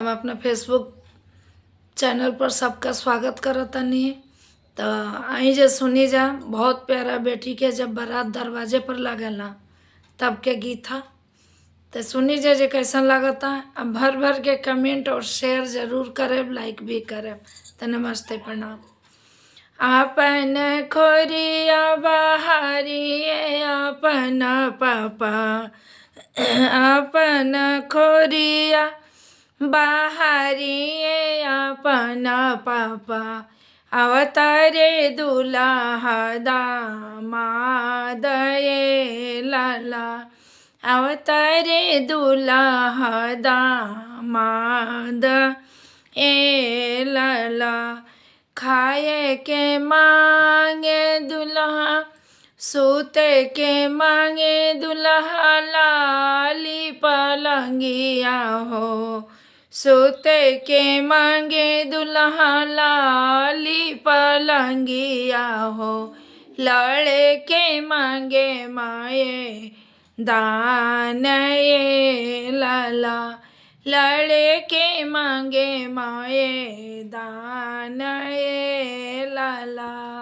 हम अपना Facebook channel पर सबका स्वागत करतनी। तो आई जे सुनी जा बहुत प्यारा बेटी के जब बारात दरवाजे पर लगेला तब के गीत था। तो सुनी जे कैसन लगता। अब भर भर के कमेंट और शेयर जरूर करे, लाइक भी करे। तो नमस्ते, प्रणाम। आपन खोरिया बहारिए अपन पापा, अपन खोरिया बाहरिए अपन पापा, अवतारे दुल्हा दामाद ये लाला, अवतारे दुल्हा दामाद ए लाला। खाए के मांगे दुल्हा, सूते के मांगे दुल्हा, लाली पलंगिया हो। सूते के मांगे दुल्हा, लाली पलंगिया हो। लड़े के मांगे माए दान ये लाला, लड़े के मांगे माए दान ये लाला।